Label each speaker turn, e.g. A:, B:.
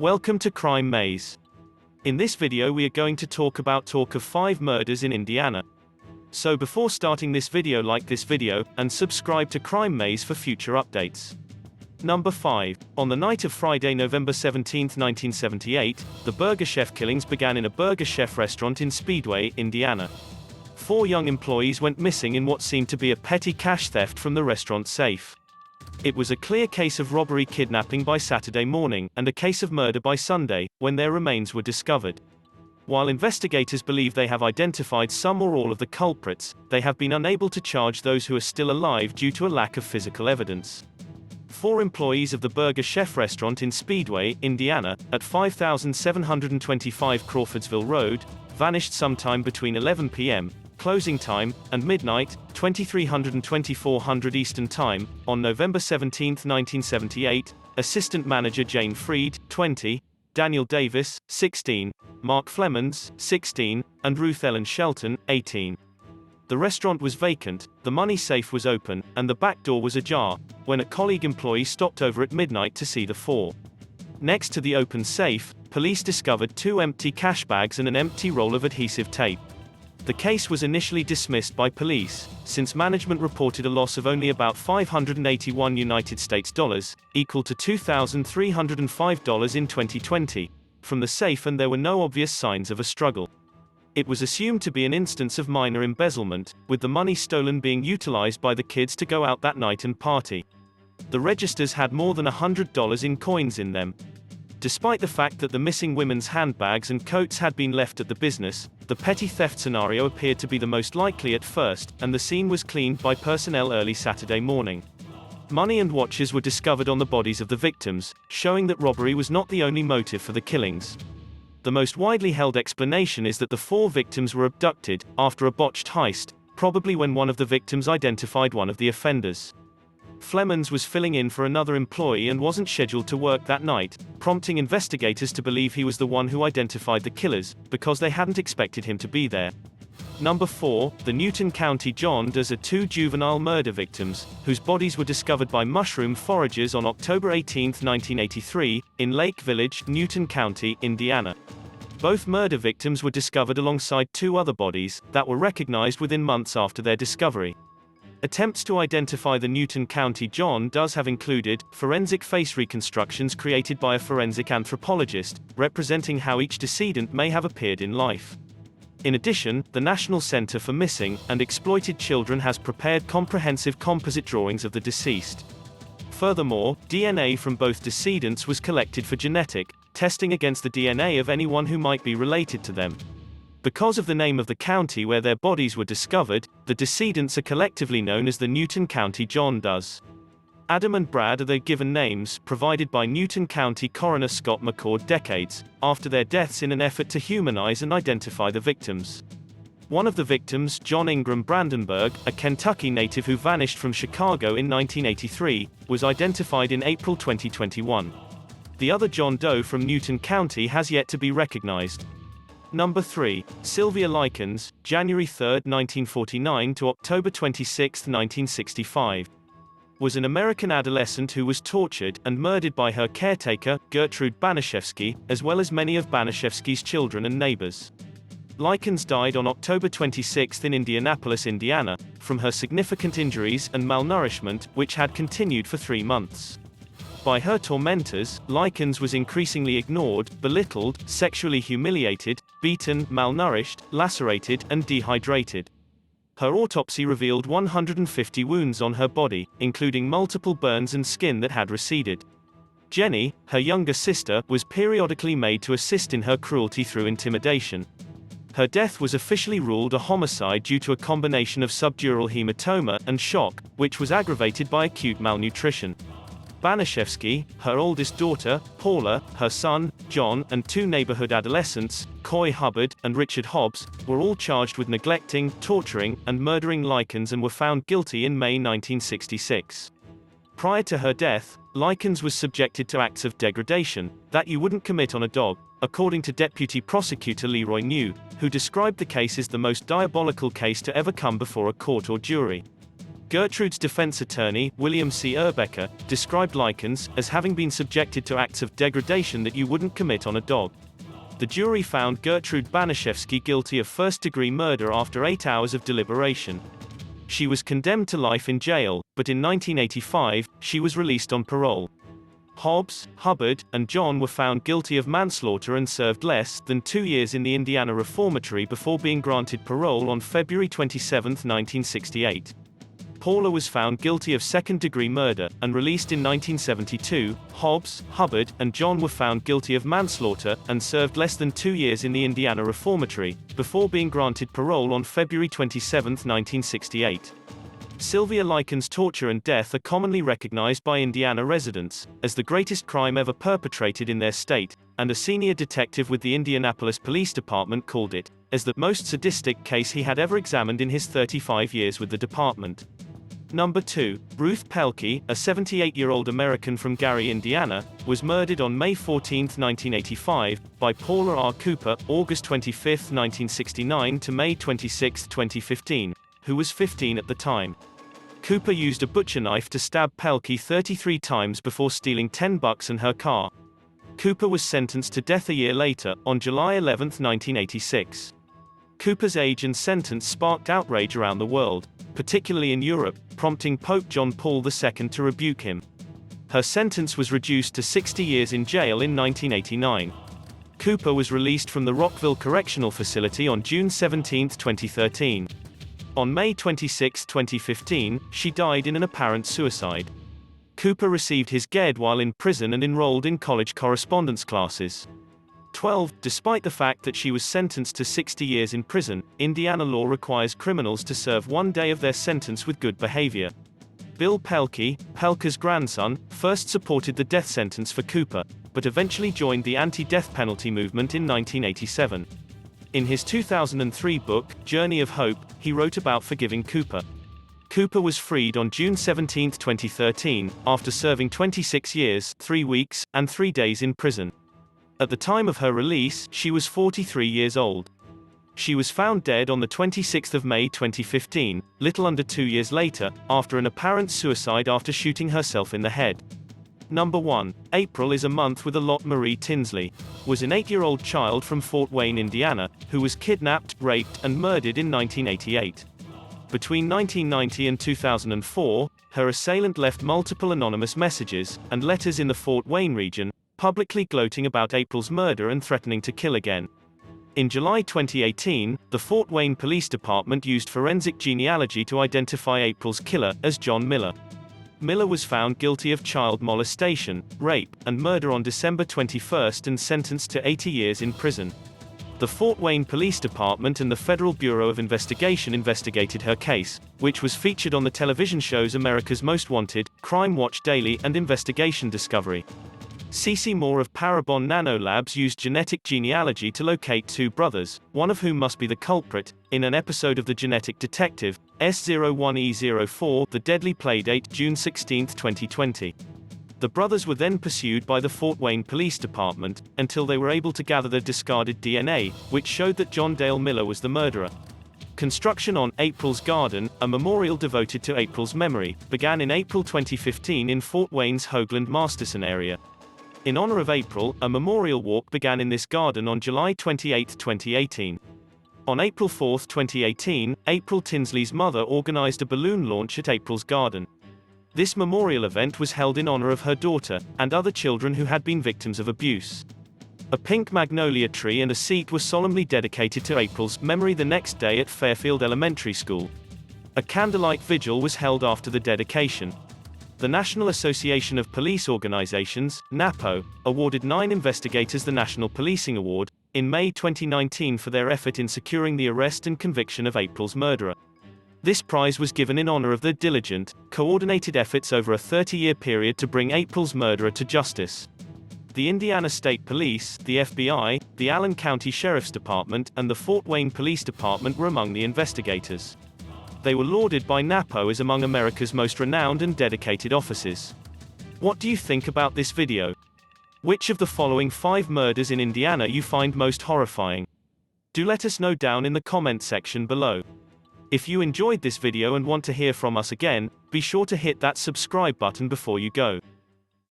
A: Welcome to Crime Maze. In this video we are going to talk of 5 murders in Indiana. So before starting this video, like this video, and subscribe to Crime Maze for future updates. Number 5. On the night of Friday, November 17, 1978, the Burger Chef killings began in a Burger Chef restaurant in Speedway, Indiana. 4 young employees went missing in what seemed to be a petty cash theft from the restaurant safe. It was a clear case of robbery kidnapping by Saturday morning, and a case of murder by Sunday, when their remains were discovered. While investigators believe they have identified some or all of the culprits, they have been unable to charge those who are still alive due to a lack of physical evidence. 4 employees of the Burger Chef restaurant in Speedway, Indiana, at 5725 Crawfordsville Road, vanished sometime between 11 p.m., closing time, and midnight, 2300 and 2400 Eastern Time, on November 17, 1978, Assistant Manager Jane Freed, 20, Daniel Davis, 16, Mark Flemons, 16, and Ruth Ellen Shelton, 18. The restaurant was vacant, the money safe was open, and the back door was ajar, when a colleague employee stopped over at midnight to see the 4. Next to the open safe, police discovered 2 empty cash bags and an empty roll of adhesive tape. The case was initially dismissed by police, since management reported a loss of only about $581 United States dollars, equal to $2,305 in 2020, from the safe, and there were no obvious signs of a struggle. It was assumed to be an instance of minor embezzlement, with the money stolen being utilized by the kids to go out that night and party. The registers had more than $100 in coins in them. Despite the fact that the missing women's handbags and coats had been left at the business, the petty theft scenario appeared to be the most likely at first, and the scene was cleaned by personnel early Saturday morning. Money and watches were discovered on the bodies of the victims, showing that robbery was not the only motive for the killings. The most widely held explanation is that the 4 victims were abducted, after a botched heist, probably when one of the victims identified one of the offenders. Flemons was filling in for another employee and wasn't scheduled to work that night, prompting investigators to believe he was the one who identified the killers, because they hadn't expected him to be there. Number 4, the Newton County John Does are 2 juvenile murder victims, whose bodies were discovered by mushroom foragers on October 18, 1983, in Lake Village, Newton County, Indiana. Both murder victims were discovered alongside 2 other bodies, that were recognized within months after their discovery. Attempts to identify the Newton County John Does have included forensic face reconstructions created by a forensic anthropologist, representing how each decedent may have appeared in life. In addition, the National Center for Missing and Exploited Children has prepared comprehensive composite drawings of the deceased. Furthermore, DNA from both decedents was collected for genetic testing against the DNA of anyone who might be related to them. Because of the name of the county where their bodies were discovered, the decedents are collectively known as the Newton County John Does. Adam and Brad are their given names, provided by Newton County Coroner Scott McCord decades after their deaths in an effort to humanize and identify the victims. One of the victims, John Ingram Brandenburg, a Kentucky native who vanished from Chicago in 1983, was identified in April 2021. The other John Doe from Newton County has yet to be recognized. Number 3. Sylvia Likens, January 3, 1949 to October 26, 1965. Was an American adolescent who was tortured and murdered by her caretaker, Gertrude Banaszewski, as well as many of Banaszewski's children and neighbors. Likens died on October 26 in Indianapolis, Indiana, from her significant injuries and malnourishment, which had continued for 3 months. By her tormentors, Likens was increasingly ignored, belittled, sexually humiliated, beaten, malnourished, lacerated, and dehydrated. Her autopsy revealed 150 wounds on her body, including multiple burns and skin that had receded. Jenny, her younger sister, was periodically made to assist in her cruelty through intimidation. Her death was officially ruled a homicide due to a combination of subdural hematoma and shock, which was aggravated by acute malnutrition. Banaszewski, her oldest daughter, Paula, her son, John, and 2 neighborhood adolescents, Coy Hubbard and Richard Hobbs, were all charged with neglecting, torturing, and murdering Likens and were found guilty in May 1966. Prior to her death, Likens was subjected to acts of degradation that you wouldn't commit on a dog, according to Deputy Prosecutor Leroy New, who described the case as the most diabolical case to ever come before a court or jury. Gertrude's defense attorney, William C. Urbecker, described Likens as having been subjected to acts of degradation that you wouldn't commit on a dog. The jury found Gertrude Banaszewski guilty of first-degree murder after 8 hours of deliberation. She was condemned to life in jail, but in 1985, she was released on parole. Hobbs, Hubbard, and John were found guilty of manslaughter and served less than 2 years in the Indiana Reformatory before being granted parole on February 27, 1968. Paula was found guilty of second-degree murder, and released in 1972. Hobbs, Hubbard, and John were found guilty of manslaughter, and served less than 2 years in the Indiana Reformatory, before being granted parole on February 27, 1968. Sylvia Likens' torture and death are commonly recognized by Indiana residents as the greatest crime ever perpetrated in their state, and a senior detective with the Indianapolis Police Department called it as the most sadistic case he had ever examined in his 35 years with the department. Number 2. Ruth Pelkey, a 78-year-old American from Gary, Indiana, was murdered on May 14, 1985, by Paula R. Cooper, August 25, 1969 to May 26, 2015, who was 15 at the time. Cooper used a butcher knife to stab Pelkey 33 times before stealing $10 and her car. Cooper was sentenced to death a year later, on July 11, 1986. Cooper's age and sentence sparked outrage around the world, particularly in Europe, prompting Pope John Paul II to rebuke him. Her sentence was reduced to 60 years in jail in 1989. Cooper was released from the Rockville Correctional Facility on June 17, 2013. On May 26, 2015, she died in an apparent suicide. Cooper received his GED while in prison and enrolled in college correspondence classes. 12. Despite the fact that she was sentenced to 60 years in prison, Indiana law requires criminals to serve 1 day of their sentence with good behavior. Bill Pelkey, Pelker's grandson, first supported the death sentence for Cooper, but eventually joined the anti-death penalty movement in 1987. In his 2003 book, Journey of Hope, he wrote about forgiving Cooper. Cooper was freed on June 17, 2013, after serving 26 years, 3 weeks, and 3 days in prison. At the time of her release, she was 43 years old. She was found dead on the 26th of May 2015, little under 2 years later, after an apparent suicide after shooting herself in the head. Number 1. April is a month with a lot. Marie Tinsley was an 8-year-old child from Fort Wayne, Indiana, who was kidnapped, raped, and murdered in 1988. Between 1990 and 2004, her assailant left multiple anonymous messages and letters in the Fort Wayne region, publicly gloating about April's murder and threatening to kill again. In July 2018, the Fort Wayne Police Department used forensic genealogy to identify April's killer as John Miller. Miller was found guilty of child molestation, rape, and murder on December 21 and sentenced to 80 years in prison. The Fort Wayne Police Department and the Federal Bureau of Investigation investigated her case, which was featured on the television shows America's Most Wanted, Crime Watch Daily, and Investigation Discovery. Cece Moore of Parabon Nanolabs used genetic genealogy to locate 2 brothers, one of whom must be the culprit, in an episode of The Genetic Detective, S01E04, The Deadly Playdate, June 16, 2020. The brothers were then pursued by the Fort Wayne Police Department, until they were able to gather their discarded DNA, which showed that John Dale Miller was the murderer. Construction on April's Garden, a memorial devoted to April's memory, began in April 2015 in Fort Wayne's Hoagland-Masterson area. In honor of April, a memorial walk began in this garden on July 28, 2018. On April 4, 2018, April Tinsley's mother organized a balloon launch at April's Garden. This memorial event was held in honor of her daughter, and other children who had been victims of abuse. A pink magnolia tree and a seat were solemnly dedicated to April's memory the next day at Fairfield Elementary School. A candlelight vigil was held after the dedication. The National Association of Police Organizations, NAPO, awarded 9 investigators the National Policing Award in May 2019 for their effort in securing the arrest and conviction of April's murderer. This prize was given in honor of their diligent, coordinated efforts over a 30-year period to bring April's murderer to justice. The Indiana State Police, the FBI, the Allen County Sheriff's Department, and the Fort Wayne Police Department were among the investigators. They were lauded by NAPO as among America's most renowned and dedicated officers. What do you think about this video? Which of the following 5 murders in Indiana you find most horrifying? Do let us know down in the comment section below. If you enjoyed this video and want to hear from us again, be sure to hit that subscribe button before you go.